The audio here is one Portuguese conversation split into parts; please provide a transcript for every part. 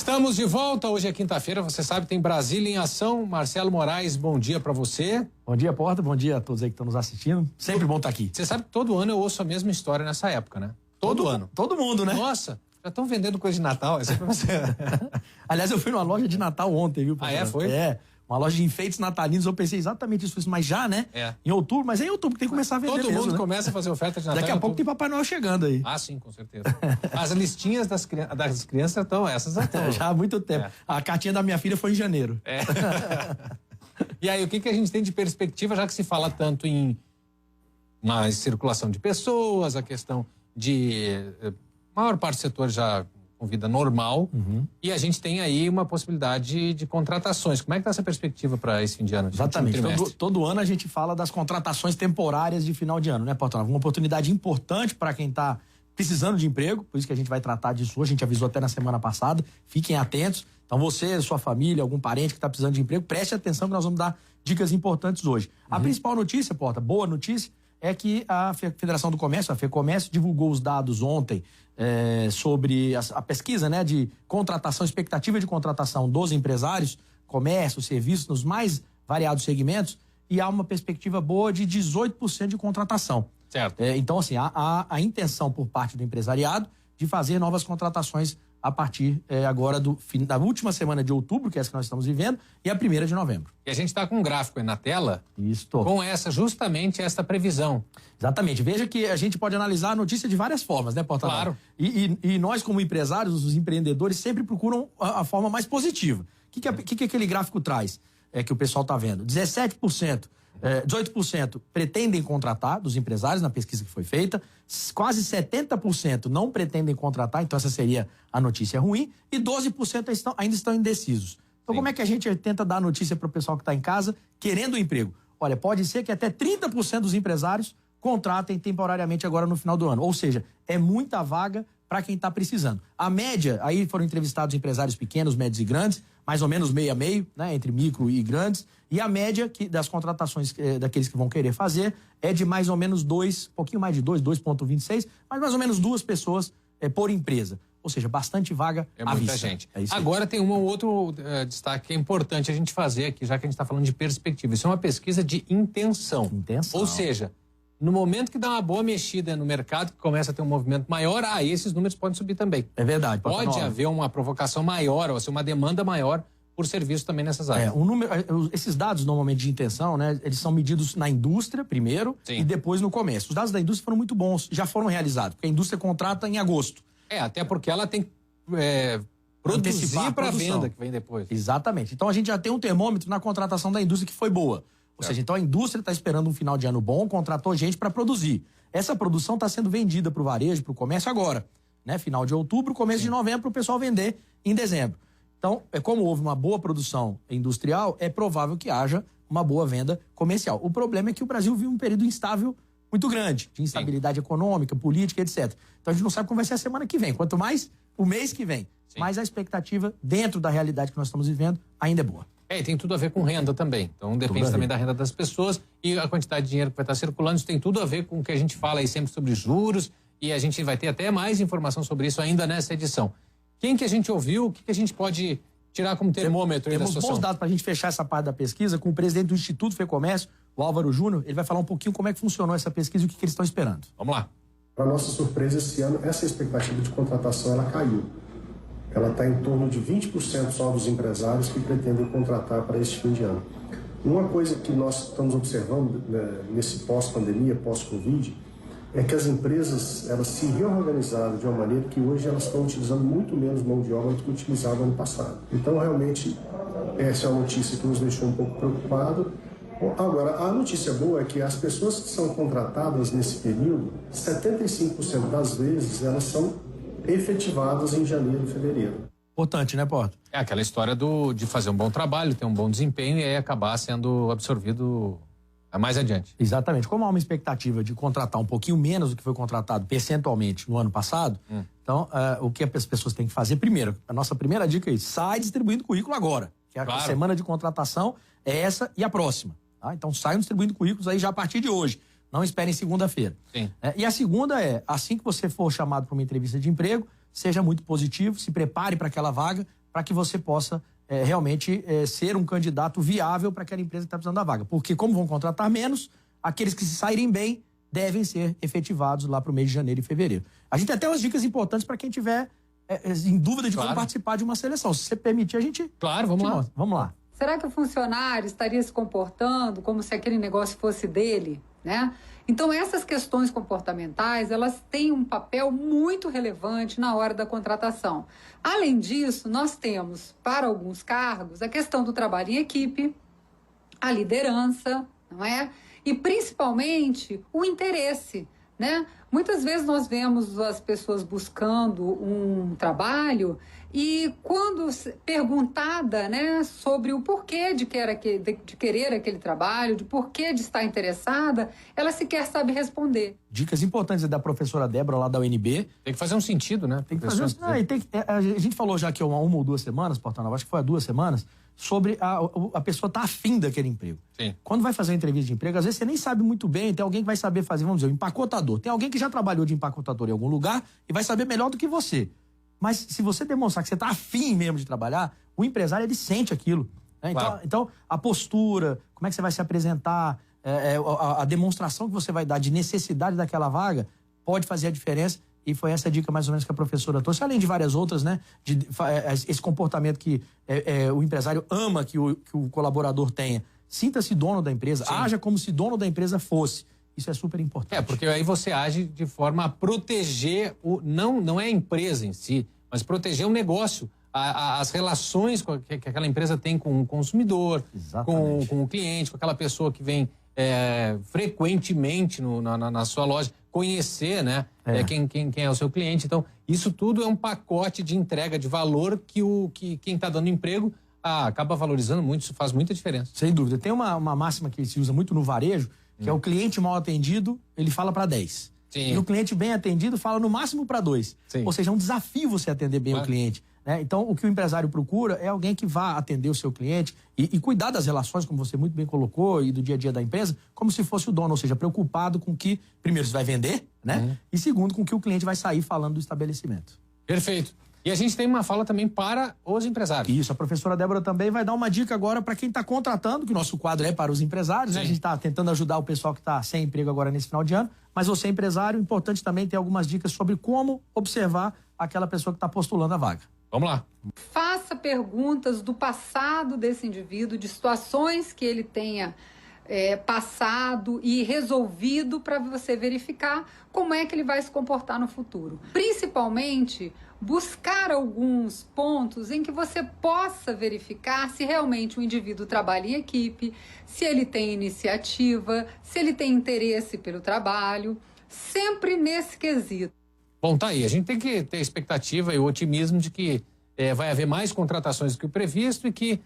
Estamos de volta, hoje é quinta-feira, você sabe, tem Brasília em Ação. Marcelo Moraes, bom dia pra você. Bom dia, Porta, bom dia a todos aí que estão nos assistindo. Sempre bom estar aqui. Você sabe que todo ano eu ouço a mesma história nessa época, né? Todo ano. Todo mundo, né? Nossa, já estão vendendo coisa de Natal, essa é pra você. Aliás, eu fui numa loja de Natal ontem, viu? Ah, é? Foi? É, uma loja de enfeites natalinos, eu pensei exatamente isso, mas já, né? É. Em outubro, mas é em outubro que tem que começar a vender Todo mesmo, mundo né? começa a fazer oferta de Natal. Daqui a pouco tem Papai Noel chegando aí. Ah, sim, com certeza. As listinhas das crianças estão, essas já estão. Já há muito tempo. É. A cartinha da minha filha foi em janeiro. É. E aí, o que a gente tem de perspectiva, já que se fala tanto em mais circulação de pessoas, a questão de maior parte do setor já com vida normal, e a gente tem aí uma possibilidade de contratações. Como é que está essa perspectiva para esse fim de ano? Exatamente. Todo ano a gente fala das contratações temporárias de final de ano, né, Portanto? Uma oportunidade importante para quem está precisando de emprego, por isso que a gente vai tratar disso hoje, a gente avisou até na semana passada, fiquem atentos. Então você, sua família, algum parente que está precisando de emprego, preste atenção que nós vamos dar dicas importantes hoje. A principal notícia, Porta, boa notícia, é que a Federação do Comércio, a FEComércio, divulgou os dados ontem sobre a pesquisa, né, de contratação, expectativa de contratação dos empresários, comércio, serviços, nos mais variados segmentos, e há uma perspectiva boa de 18% de contratação. Certo. Então, assim, há a intenção por parte do empresariado de fazer novas contratações a partir agora da última semana de outubro, que é essa que nós estamos vivendo, e a 1ª de novembro. E a gente está com um gráfico aí na tela, Isso. com justamente essa previsão. Exatamente. Veja que a gente pode analisar a notícia de várias formas, né, Porta? Claro. E nós, como empresários, os empreendedores, sempre procuram a forma mais positiva. O que aquele gráfico traz? Que o pessoal está vendo. 18% pretendem contratar dos empresários na pesquisa que foi feita, quase 70% não pretendem contratar, então essa seria a notícia ruim, e 12% ainda estão indecisos. Então, como é que a gente tenta dar a notícia para o pessoal que está em casa querendo um emprego? Olha, pode ser que até 30% dos empresários contratem temporariamente agora no final do ano. Ou seja, é muita vaga para quem está precisando. A média, aí foram entrevistados empresários pequenos, médios e grandes, mais ou menos meio a meio, né, entre micro e grandes, e a média das contratações daqueles que vão querer fazer é de mais ou menos pouquinho mais de 2,26, mas mais ou menos 2 pessoas por empresa. Ou seja, bastante vaga à vista. Muita gente. É isso aí. Agora tem um outro destaque que é importante a gente fazer aqui, já que a gente está falando de perspectiva. Isso é uma pesquisa de intenção. Intenção. Ou seja, no momento que dá uma boa mexida no mercado, que começa a ter um movimento maior, esses números podem subir também. É verdade. Pode haver uma provocação maior, ou seja, uma demanda maior por serviço também nessas áreas. Esses dados, normalmente, de intenção, né, eles são medidos na indústria, primeiro, Sim. e depois no comércio. Os dados da indústria foram muito bons, já foram realizados, porque a indústria contrata em agosto. Até porque ela tem que produzir para a venda que vem depois. Exatamente. Então, a gente já tem um termômetro na contratação da indústria que foi boa. Ou seja, então a indústria está esperando um final de ano bom, contratou gente para produzir. Essa produção está sendo vendida para o varejo, para o comércio agora. Né? Final de outubro, começo de novembro, para o pessoal vender em dezembro. Então, como houve uma boa produção industrial, é provável que haja uma boa venda comercial. O problema é que o Brasil vive um período instável muito grande, de instabilidade econômica, política, etc. Então a gente não sabe como vai ser a semana que vem. Quanto mais o mês que vem. Mas a expectativa, dentro da realidade que nós estamos vivendo, ainda é boa. E tem tudo a ver com renda também. Então depende também da renda das pessoas e a quantidade de dinheiro que vai estar circulando. Isso tem tudo a ver com o que a gente fala aí sempre sobre juros, e a gente vai ter até mais informação sobre isso ainda nessa edição. Quem que a gente ouviu? O que a gente pode tirar como termômetro aí da situação? Temos bons dados para a gente fechar essa parte da pesquisa com o presidente do Instituto FEComércio, o Álvaro Júnior. Ele vai falar um pouquinho como é que funcionou essa pesquisa e o que eles estão esperando. Vamos lá. Para nossa surpresa, esse ano, essa expectativa de contratação ela caiu. Ela está em torno de 20% só dos empresários que pretendem contratar para este fim de ano. Uma coisa que nós estamos observando nesse pós-pandemia, pós-Covid, é que as empresas elas se reorganizaram de uma maneira que hoje elas estão utilizando muito menos mão de obra do que utilizavam ano passado. Então, realmente, essa é uma notícia que nos deixou um pouco preocupados. Agora, a notícia boa é que as pessoas que são contratadas nesse período, 75% das vezes, elas são efetivadas em janeiro e fevereiro. Importante, né, Porto? É aquela história de fazer um bom trabalho, ter um bom desempenho e aí acabar sendo absorvido mais adiante. Exatamente. Como há uma expectativa de contratar um pouquinho menos do que foi contratado percentualmente no ano passado, então o que as pessoas têm que fazer? Primeiro, a nossa primeira dica é sai distribuindo currículo agora. Que a semana de contratação é essa e a próxima. Tá? Então saiam distribuindo currículos aí já a partir de hoje. Não esperem segunda-feira. E a segunda é, assim que você for chamado para uma entrevista de emprego, seja muito positivo, se prepare para aquela vaga, para que você possa realmente ser um candidato viável para aquela empresa que está precisando da vaga. Porque como vão contratar menos, aqueles que se saírem bem devem ser efetivados lá para o mês de janeiro e fevereiro. A gente tem até umas dicas importantes para quem tiver em dúvida de como participar de uma seleção. Se você permitir, a gente... Claro, vamos lá. Mostra. Vamos lá. Será que o funcionário estaria se comportando como se aquele negócio fosse dele, né? Então, essas questões comportamentais, elas têm um papel muito relevante na hora da contratação. Além disso, nós temos, para alguns cargos, a questão do trabalho em equipe, a liderança, não é? E, principalmente, o interesse, né? Muitas vezes nós vemos as pessoas buscando um trabalho e quando perguntada, né, sobre o porquê de querer aquele trabalho, de porquê de estar interessada, ela sequer sabe responder. Dicas importantes da professora Débora lá da UNB. Tem que fazer um sentido, né? Tem que fazer a gente falou já aqui uma ou 2 semanas, Portanova, acho que foi há 2 semanas, sobre a pessoa estar afim daquele emprego. Sim. Quando vai fazer uma entrevista de emprego, às vezes você nem sabe muito bem, tem alguém que vai saber fazer, vamos dizer, um empacotador. Tem alguém que já trabalhou de empacotador em algum lugar e vai saber melhor do que você. Mas se você demonstrar que você está afim mesmo de trabalhar, o empresário, ele sente aquilo. Né? Claro. Então, a postura, como é que você vai se apresentar, a demonstração que você vai dar de necessidade daquela vaga, pode fazer a diferença. E foi essa dica mais ou menos que a professora trouxe, além de várias outras, né? Esse comportamento que o empresário ama que o colaborador tenha. Sinta-se dono da empresa, haja como se dono da empresa fosse. Isso é super importante. Porque aí você age de forma a proteger, não é a empresa em si, mas proteger o negócio, as relações que aquela empresa tem com o consumidor, com o cliente, com aquela pessoa que vem frequentemente na sua loja, conhecer, né, quem é o seu cliente. Então, isso tudo é um pacote de entrega de valor que quem está dando emprego acaba valorizando muito, isso faz muita diferença. Sem dúvida. Tem uma máxima que se usa muito no varejo, que é o cliente mal atendido, ele fala para 10. Sim. E o cliente bem atendido fala no máximo para 2. Sim. Ou seja, é um desafio você atender bem o cliente. Né? Então, o que o empresário procura é alguém que vá atender o seu cliente e cuidar das relações, como você muito bem colocou, e do dia a dia da empresa, como se fosse o dono. Ou seja, preocupado com que, primeiro, você vai vender, né? E segundo, com que o cliente vai sair falando do estabelecimento. Perfeito. E a gente tem uma fala também para os empresários. Isso, a professora Débora também vai dar uma dica agora para quem está contratando, que o nosso quadro é para os empresários, né? A gente está tentando ajudar o pessoal que está sem emprego agora nesse final de ano, mas você, empresário, importante também ter algumas dicas sobre como observar aquela pessoa que está postulando a vaga. Vamos lá. Faça perguntas do passado desse indivíduo, de situações que ele tenha passado e resolvido para você verificar como é que ele vai se comportar no futuro. Principalmente, buscar alguns pontos em que você possa verificar se realmente o indivíduo trabalha em equipe, se ele tem iniciativa, se ele tem interesse pelo trabalho, sempre nesse quesito. Bom, tá aí. A gente tem que ter a expectativa e o otimismo de que vai haver mais contratações do que o previsto e que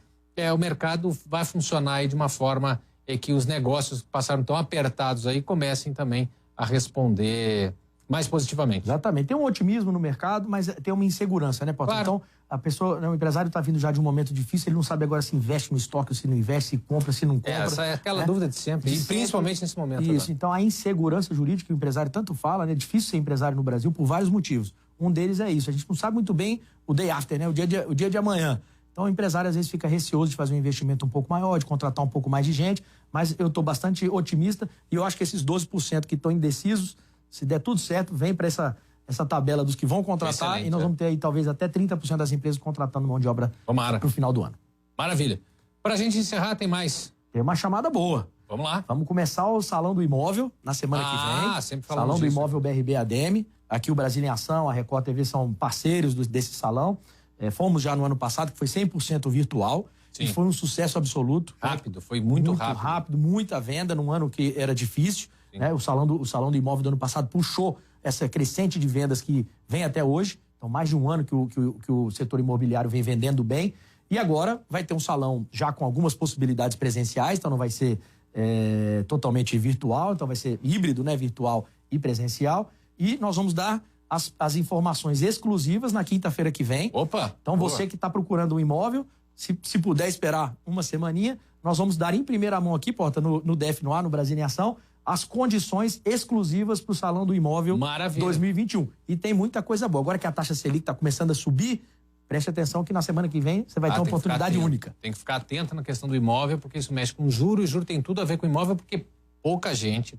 o mercado vai funcionar aí de uma forma que os negócios que passaram tão apertados aí comecem também a responder mais positivamente. Exatamente. Tem um otimismo no mercado, mas tem uma insegurança, né, Porto? Claro. Então, a pessoa, o empresário está vindo já de um momento difícil, ele não sabe agora se investe no estoque, se não investe, se compra, se não compra. Essa é aquela dúvida de sempre, principalmente nesse momento. Isso, agora. então a insegurança jurídica que o empresário tanto fala, né? É difícil ser empresário no Brasil por vários motivos. Um deles é isso, a gente não sabe muito bem o day after, né? O dia de amanhã. Então o empresário às vezes fica receoso de fazer um investimento um pouco maior, de contratar um pouco mais de gente, mas eu estou bastante otimista e eu acho que esses 12% que estão indecisos, se der tudo certo, vem para essa tabela dos que vão contratar. Excelente, e nós vamos ter aí talvez até 30% das empresas contratando mão de obra para o final do ano. Maravilha. Para a gente encerrar, tem mais? Tem uma chamada boa. Vamos lá. Vamos começar o Salão do Imóvel na semana que vem. Sempre falamos Salão disso. do Imóvel BRB ADM. Aqui o Brasília em Ação, a Record TV são parceiros desse salão. Fomos já no ano passado, que foi 100% virtual. Sim. E foi um sucesso absoluto. Rápido, foi muito rápido. Muita venda num ano que era difícil. Né? O Salão do Imóvel do ano passado puxou essa crescente de vendas que vem até hoje. Então, mais de um ano que o setor imobiliário vem vendendo bem. E agora vai ter um salão já com algumas possibilidades presenciais, então não vai ser totalmente virtual, então vai ser híbrido, né? Virtual e presencial. E nós vamos dar as informações exclusivas na quinta-feira que vem. Opa! Então, você que está procurando um imóvel, se puder esperar uma semaninha, nós vamos dar em primeira mão aqui, Porta, no DF no ar, no Brasil em Ação, as condições exclusivas para o Salão do Imóvel 2021. E tem muita coisa boa. Agora que a taxa Selic está começando a subir, preste atenção que na semana que vem você vai ter uma tem que ficar oportunidade atento. única. Tem que ficar atento na questão do imóvel, porque isso mexe com juros, e juros tem tudo a ver com imóvel, porque pouca gente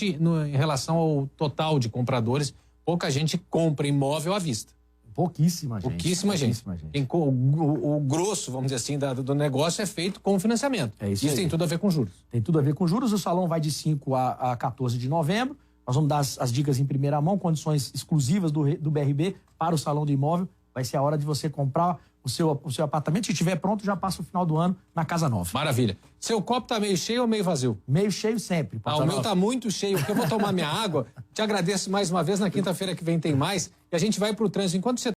em relação ao total de compradores, pouca gente compra imóvel à vista. Pouquíssima gente. Pouquíssima gente. O grosso, vamos dizer assim, do negócio é feito com financiamento. Isso tem tudo a ver com juros. Tem tudo a ver com juros. O salão vai de 5 a 14 de novembro. Nós vamos dar as dicas em primeira mão, condições exclusivas do BRB para o salão do imóvel. Vai ser a hora de você comprar o seu apartamento. Se estiver pronto, já passa o final do ano na casa nova. Maravilha. Seu copo tá meio cheio ou meio vazio? Meio cheio sempre. O meu tá muito cheio, porque eu vou tomar minha água. Te agradeço mais uma vez. Na quinta-feira que vem tem mais. E a gente vai pro trânsito. Enquanto você